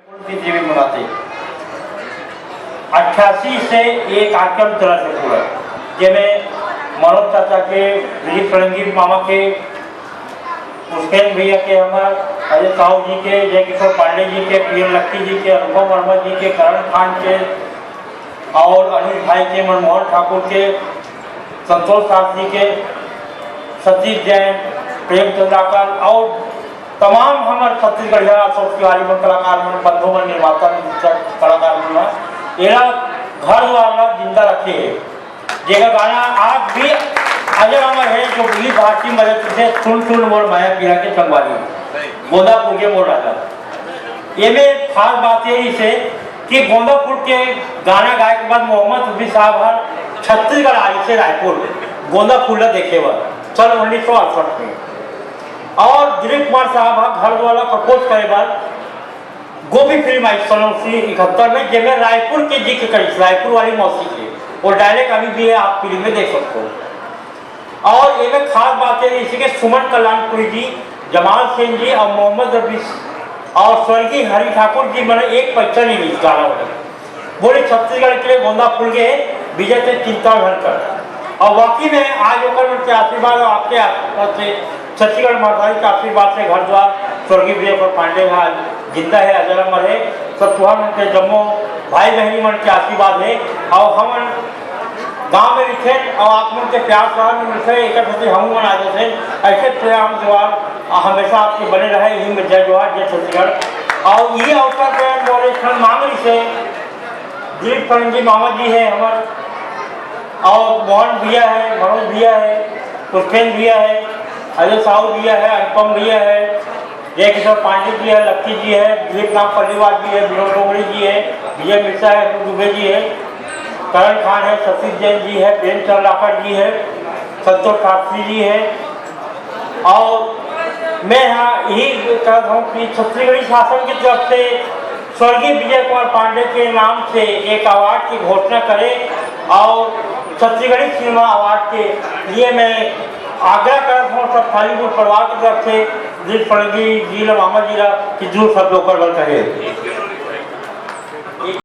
की जीवित मनाते 88 से एक कार्यक्रम चला से पूरा जिसमें मनोज चाचा के, दिलीप फड़ंगी मामा के, मुस्कान भैया के, हमारे अजय साहू जी के, जय किशोर पांडे जी के, पीएम लक्की जी के, अनुपम वर्मा जी के, करण खान के और अनिल भाई के, मनमोहन ठाकुर के, संतोष शास्त्री के, सतीश जैन, प्रेम चंद्राकर और तमाम हमारे छत्तीसगढ़ अशोक तिवारी मन कलाकार मन बंधु मन निर्माता कलाकार मन एरा घर वाला जिंदा रखे है जेगा गाना आज भी अजय अमर है जो दिल्ली भारतीय मदद से सुन मोर माया पीरा के संगवारी गोंदापुर के मोर राजा ये में खास बात यही से कि गोंदापुर के गाना गाए के बाद मोहम्मद रफी साहब छत्तीसगढ़ आई से रायपुर गोंदापुर देखे हुआ सन 1968 में और दिलीप कुमार साहब घर वाला प्रपोज करे बाद गोभी फिल्म आई सन 1971 में जिसमें रायपुर के जिक्र करी रायपुर वाली मौसी के और डायरेक्ट अभी भी है आप फिल्म में देख सकते हो। और एक खास बात है इसी के सुमन कल्याणपुरी जी, जमाल सेन जी और मोहम्मद रफी और स्वर्गीय हरि ठाकुर जी मैंने एक परीक्षा नहीं ली गाना बोले छत्तीसगढ़ के लिए गोंदा फूल गए विजय से चिंता भर कर और वाकई में आज होकर के आशीर्वाद और आपके आशीर्वाद से छत्तीसगढ़ महाराज के आशीर्वाद से घर द्वार स्वर्गीय विजय पांडे है जिंदा है अजर अमर है सब तुहर मन के जम्मो भाई बहनी मन के आशीर्वाद है और हम गांव में लिखे और आप मन के प्यार प्राण में मिलते एक हम मन आते थे ऐसे प्रेम जोहार हमेशा आपके बने रहे यही में जय जोहार जय छत्तीसगढ़। और ये अवसर पर मोरे क्षण मांगली से दिलीप फड़ंगी मामा जी है हमारे और मोहन भैया है, मनोज भैया है, मुस्कान भैया है, अजय साहू भैया है, अनुपम भैया है, जय किशोर पांडे जी है, लक्की जी है, दिलीप नाम पल्लीवाल जी है, विनोद डोगरी जी है, विजय मिश्रा है, दुबे जी है, करण खान है, सतीश जैन जी है, प्रेम चंद्राकर जी है, संतोष शास्त्री जी है। और मैं यहाँ यही कहता हूँ कि छत्तीसगढ़ी शासन की तरफ से स्वर्गीय विजय कुमार पांडे के नाम से एक अवार्ड की घोषणा करें और छत्तीसगढ़ी सिनेमा अवार्ड के लिए मैं आग्रह करता हूँ सब बॉलीवुड परिवार की तरफ से दिलीप फड़ंगी जी मामा जी की जरूर सब लोग कर कहे।